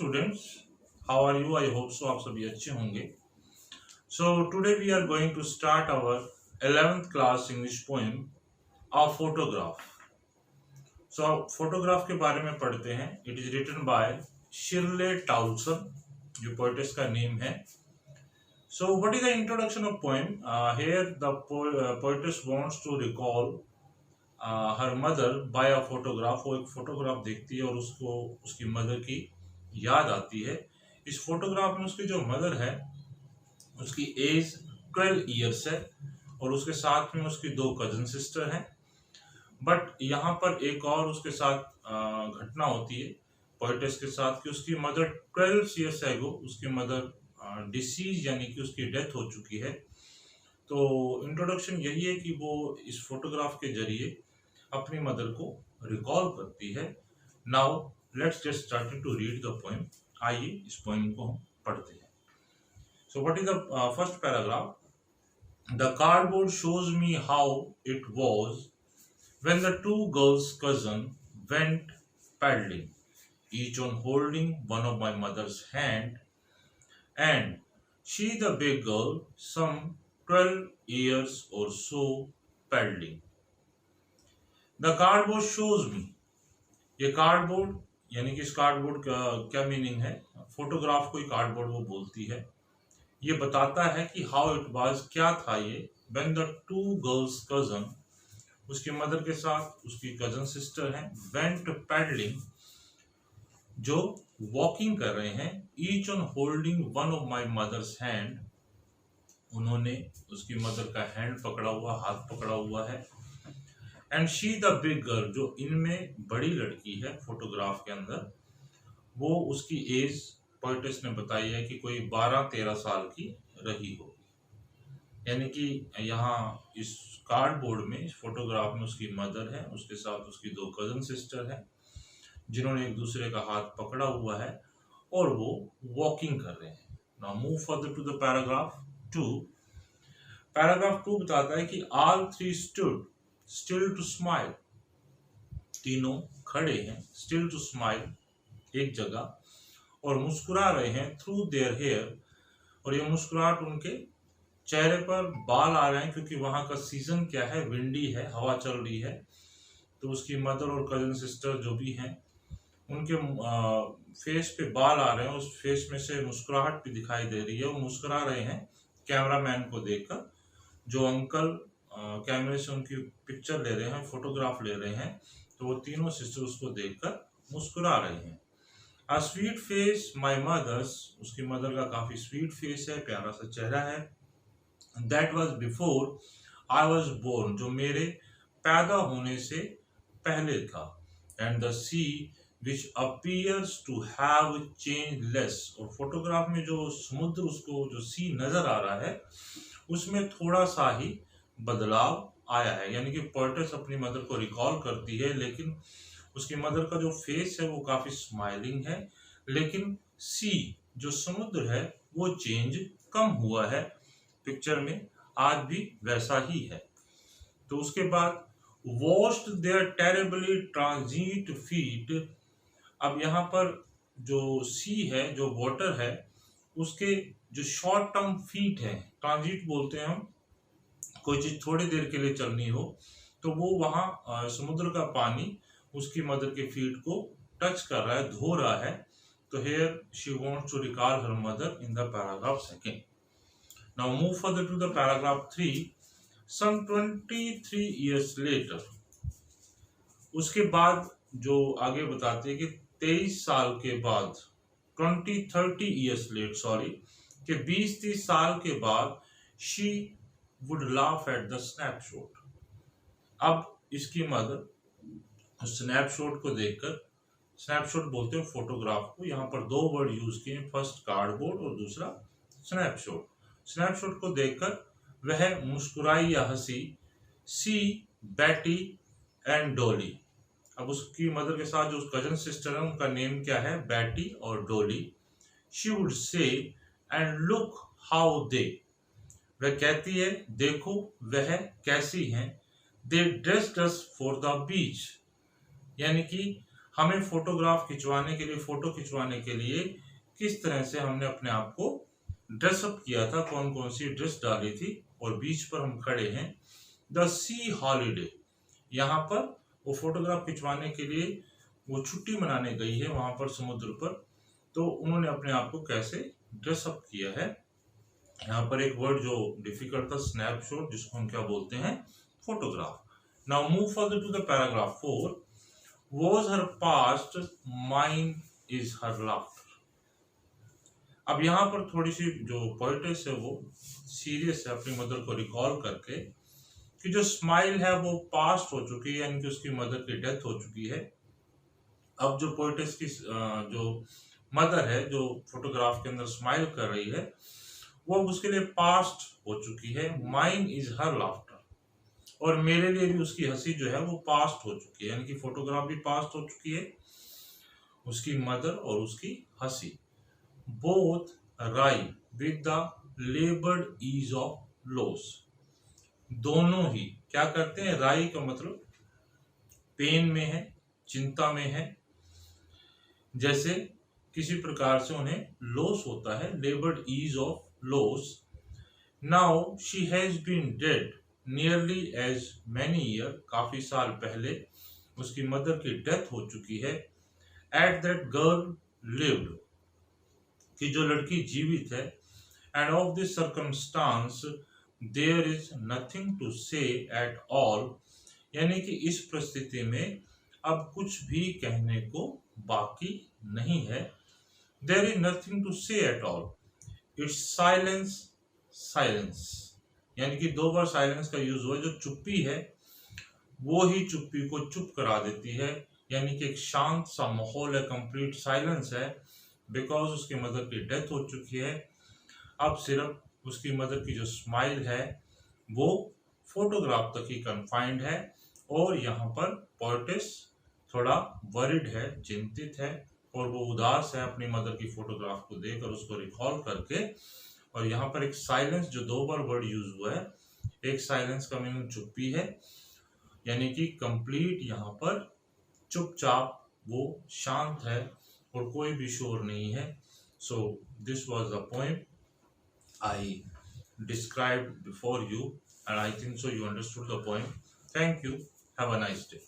Students, how are you? I hope so आप सभी अच्छे होंगे। So today we are going to start our 11th class English poem a photograph. So photograph के बारे में पढ़ते हैं। इट इज रिटन बाय शिरले टाउसन, जो पोएटेस का नेम है। So what is the introduction of poem? Here the poetess wants to recall her mother by a photograph. वो एक फोटोग्राफ देखती है और उसको उसकी मदर की याद आती है। इस फोटोग्राफ में उसकी जो मदर है उसकी एज 12 ईयर्स है और उसके साथ में उसकी दो कजन सिस्टर हैं। बट यहाँ पर एक और उसके साथ घटना होती है पोएटेस के साथ कि उसकी मदर 12 ईयर्स एगो उसकी मदर डिसीज यानी कि उसकी डेथ हो चुकी है। तो इंट्रोडक्शन यही है कि वो इस फोटोग्राफ के जरिए अपनी मदर को रिकॉल करती है। Now let's get started to read the poem. आइए इस पोएम को हम पढ़ते हैं। So what is the first paragraph? The cardboard shows me how it was when the two girls cousin went paddling, each on holding one of my mother's hand, and she the big girl, some 12 years or so, paddling. The cardboard shows मी। ये cardboard यानी कि इस cardboard का क्या meaning है? Photograph को ही cardboard वो बोलती है। ये बताता है कि हाउ इट वाज, क्या था ये, when the two girls cousin, उसकी मदर के साथ उसकी कजन सिस्टर हैं, वेंट पैडलिंग, जो वॉकिंग कर रहे हैं, each on holding one of my mother's hand, उन्होंने उसकी मदर का हैंड पकड़ा हुआ, हाथ पकड़ा हुआ है। And she the big girl, जो इनमें बड़ी लड़की है फोटोग्राफ के अंदर, वो उसकी एज पोएटेस ने बताई है कि कोई 12-13 साल की रही होगी। यानी कि यहाँ इस कार्डबोर्ड में, इस फोटोग्राफ में उसकी मदर है, उसके साथ उसकी दो कजन सिस्टर हैं जिन्होंने एक दूसरे का हाथ पकड़ा हुआ है और वो वॉकिंग कर रहे हैं। Now move further to the paragraph 2। Paragraph 2 बताता है कि all three stood still to smile, तीनों खड़े हैं, स्टिल टू स्माइल, एक जगह, और मुस्कुरा रहे हैं, थ्रू देयर हेयर, और ये मुस्कुराहट उनके चेहरे पर बाल आ रहे हैं क्योंकि वहां का सीजन क्या है, विंडी है, हवा चल रही है। तो उसकी मदर और कजन सिस्टर जो भी हैं उनके फेस पे बाल आ रहे हैं, उस फेस में से मुस्कुराहट भी दिखाई दे रही है। वो मुस्कुरा रहे हैं कैमरामैन को देखकर, जो अंकल कैमरे से उनकी पिक्चर ले रहे हैं, फोटोग्राफ ले रहे हैं। तो वो तीनों सिस्टर उसको देखकर मुस्कुरा रहे हैं। A sweet face my mother's, उसकी मदर का काफी स्वीट फेस है, प्यारा सा चेहरा है। That was before I was born, जो मेरे पैदा होने से पहले था। And the sea which appears to have change less, और फोटोग्राफ में जो समुद्र, उसको जो सी नजर आ रहा है उसमें थोड़ा सा ही बदलाव आया है। यानी कि पोएटेस अपनी मदर को रिकॉल करती है, लेकिन उसकी मदर का जो फेस है वो काफी स्माइलिंग है, लेकिन सी जो समुद्र है वो चेंज कम हुआ है। पिक्चर में आज भी वैसा ही है। तो उसके बाद washed their terribly transient feet, अब यहाँ पर जो सी है, जो वाटर है, उसके जो शॉर्ट टर्म फीट है, ट्रांजिट बोलते हैं हम, कोई चीज थोड़ी देर के लिए चलनी हो तो वो वहां समुद्र का पानी उसकी मदर के फीट को टच कर रहा है, धो रहा है। तो here she wants to recall her mother in the paragraph second. Now move further to the paragraph 3। Some 23 years later, उसके बाद जो आगे बताते हैं कि 23 साल के बाद, 20-30 इयर्स लेट, सॉरी, कि 20-30 साल के बाद, she would laugh at the snapshot। अब इसकी मदर स्नैपशॉट को देखकर, स्नैपशॉट बोलते हैं फोटोग्राफ को, यहाँ पर दो वर्ड यूज किए, फर्स्ट कार्डबोर्ड और दूसरा स्नैपशॉट। स्नैपशॉट को देखकर वह मुस्कुराई या हंसी। सी बैटी एंड डोली, अब उसकी मदर के साथ जो कजन सिस्टर है उनका नेम क्या है, बैटी और Dolly. She would say and look how they, वह कहती है देखो वह कैसी हैं। They dressed us for the beach, यानी कि हमें फोटोग्राफ खिंचवाने के लिए, फोटो खिंचवाने के लिए किस तरह से हमने अपने आप को ड्रेसअप किया था, कौन कौन सी ड्रेस डाली थी, और बीच पर हम खड़े हैं द सी हॉलीडे। यहाँ पर वो फोटोग्राफ खिंचवाने के लिए वो छुट्टी मनाने गई है वहां पर समुद्र पर, तो उन्होंने अपने आप को कैसे ड्रेसअप किया है। यहाँ पर एक वर्ड जो डिफिकल्ट था, स्नैपशॉट, जिसको हम क्या बोलते हैं, photograph. Now move further to the paragraph 4। Was her past, mine is her laughter। अब यहाँ पर थोड़ी सी जो पोएटेस है वो सीरियस है, अपनी मदर को रिकॉल करके कि जो स्माइल है वो पास्ट हो चुकी है, यानी कि उसकी मदर की डेथ हो चुकी है। अब जो पोएटेस की जो मदर है, जो फोटोग्राफ के अंदर स्माइल कर रही है, वो उसके लिए पास्ट हो चुकी है। माइन इज हर लाफ्टर, और मेरे लिए भी उसकी हंसी जो है वो पास्ट हो चुकी है, यानी कि फोटोग्राफ भी पास्ट हो चुकी है, उसकी मदर और उसकी हंसी। Both wry with the laboured ease of loss. दोनों ही क्या करते हैं, राई का मतलब पेन में है, चिंता में है, जैसे किसी प्रकार से उन्हें लॉस होता है, laboured ease of loss. Now she has been dead nearly as many year, काफी साल पहले उसकी मदर की डेथ हो चुकी है। एट दैट गर्ल लिव्ड, कि जो लड़की जीवित है। And of this circumstance there is nothing to say at all, यानी कि इस परिस्थिति में अब कुछ भी कहने को बाकी नहीं है। There is nothing to say at all, it's silence, silence, यानी कि 2 बार साइलेंस का यूज हुआ। जो चुप्पी है वो ही चुप्पी को चुप करा देती है, यानी कि एक शांत सा माहौल है, कंप्लीट साइलेंस है, बिकॉज उसकी मदर की डेथ हो चुकी है। अब सिर्फ उसकी मदर की जो स्माइल है वो फोटोग्राफ तक ही कन्फाइंड है। और यहाँ पर पोएटेस थोड़ा वरिड है, चिंतित है, और वो उदास है अपनी मदर की फोटोग्राफ को देखकर, उसको रिकॉल करके। और यहाँ पर एक साइलेंस, जो 2 बार वर्ड यूज हुआ है, एक साइलेंस का मीनिंग चुप्पी है, यानी कि कंप्लीट यहाँ पर चुपचाप, वो शांत है और कोई भी शोर नहीं है। So this was the poem I described before you, and I think so you understood the point. Thank you. Have a nice day.